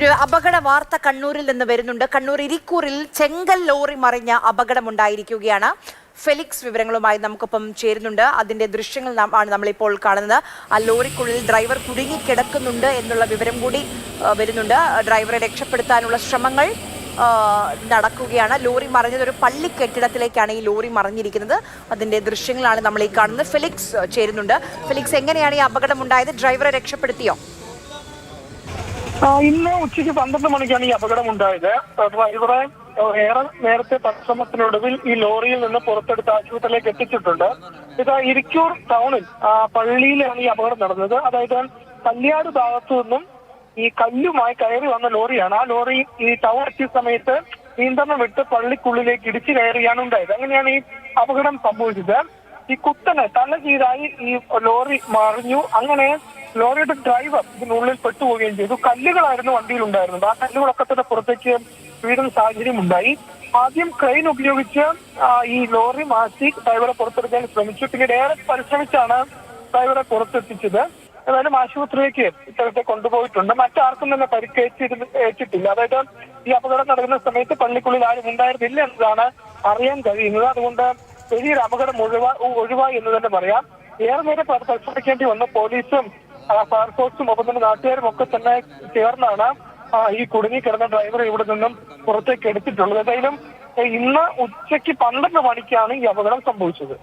ഒരു അപകട വാർത്ത കണ്ണൂരിൽ നിന്ന് വരുന്നുണ്ട്. കണ്ണൂർ ഇരിക്കൂറിൽ ചെങ്കൽ ലോറി മറിഞ്ഞ അപകടമുണ്ടായിരിക്കുകയാണ്. ഫെലിക്സ് വിവരങ്ങളുമായി നമുക്കൊപ്പം ചേരുന്നുണ്ട്. അതിന്റെ ദൃശ്യങ്ങൾ ആണ് നമ്മളിപ്പോൾ കാണുന്നത്. ആ ലോറിക്കുള്ളിൽ ഡ്രൈവർ കുടുങ്ങിക്കിടക്കുന്നുണ്ട് എന്നുള്ള വിവരം കൂടി വരുന്നുണ്ട്. ഡ്രൈവറെ രക്ഷപ്പെടുത്താനുള്ള ശ്രമങ്ങൾ നടക്കുകയാണ്. ലോറി മറിഞ്ഞത് ഒരു പള്ളി കെട്ടിടത്തിലേക്കാണ് ഈ ലോറി മറിഞ്ഞിരിക്കുന്നത്. അതിന്റെ ദൃശ്യങ്ങളാണ് നമ്മൾ ഈ കാണുന്നത്. ഫെലിക്സ് ചേരുന്നുണ്ട്. ഫെലിക്സ്, എങ്ങനെയാണ് ഈ അപകടമുണ്ടായത്? ഡ്രൈവറെ രക്ഷപ്പെടുത്തിയോ? ഇന്ന് ഉച്ചയ്ക്ക് 12 മണിക്കാണ് ഈ അപകടം ഉണ്ടായത്. ഡ്രൈവറെ ഏറെ നേരത്തെ പരിശ്രമത്തിനൊടുവിൽ ഈ ലോറിയിൽ നിന്ന് പുറത്തെടുത്ത് ആശുപത്രിയിലേക്ക് എത്തിച്ചിട്ടുണ്ട്. ഇത് ഇരിക്കൂർ ടൗണിൽ പള്ളിയിലാണ് ഈ അപകടം നടന്നത്. അതായത് കല്യാട് ഭാഗത്തു നിന്നും ഈ കല്ലുമായി കയറി വന്ന ലോറിയാണ്. ആ ലോറി ഈ ടൗൺ എത്തിയ സമയത്ത് നിയന്ത്രണം വിട്ട് പള്ളിക്കുള്ളിലേക്ക് ഇടിച്ചു കയറിയാണ് ഉണ്ടായത്. അങ്ങനെയാണ് ഈ അപകടം സംഭവിച്ചത്. ഈ കുത്തനെ തല കീഴായി ഈ ലോറി മറിഞ്ഞു. അങ്ങനെ ലോറിയുടെ ഡ്രൈവർ ഇതിനുള്ളിൽ പെട്ടുപോവുകയും ചെയ്തു. കല്ലുകളായിരുന്നു വണ്ടിയിൽ ഉണ്ടായിരുന്നത്. ആ കല്ലുകളൊക്കെ തന്നെ പുറത്തേക്ക് വീഴുന്ന സാഹചര്യം ഉണ്ടായി. ആദ്യം ക്രെയിൻ ഉപയോഗിച്ച് ഈ ലോറി മാറ്റി ഡ്രൈവറെ പുറത്തെടുക്കാൻ ശ്രമിച്ചു. പിന്നീട് ഏറെ പരിശ്രമിച്ചാണ് ഡ്രൈവറെ പുറത്തെത്തിച്ചത്. ഏതായാലും ആശുപത്രിയിലേക്ക് ഇത്തരത്തെ കൊണ്ടുപോയിട്ടുണ്ട്. മറ്റാർക്കും തന്നെ പരിക്കേറ്റിട്ടില്ല. അതായത് ഈ അപകടം നടക്കുന്ന സമയത്ത് പള്ളിക്കുള്ളിൽ ആരും ഉണ്ടായിരുന്നില്ല എന്നതാണ് അറിയാൻ കഴിയുന്നത്. അതുകൊണ്ട് വലിയൊരു അപകടം ഒഴിവായി എന്ന് തന്നെ പറയാം. ഏറെ നേരം പരിശ്രമിക്കേണ്ടി വന്നു. പോലീസും ഫയർഫോഴ്സും ഒപ്പം തന്നെ നാട്ടുകാരും ഒക്കെ തന്നെ ചേർന്നാണ് ഈ കുടുങ്ങിക്കിടന്ന ഡ്രൈവറെ ഇവിടെ നിന്നും പുറത്തേക്ക് എടുത്തിട്ടുള്ളത്. ഏതായാലും ഇന്ന് ഉച്ചയ്ക്ക് 12 മണിക്കാണ് ഈ അപകടം സംഭവിച്ചത്.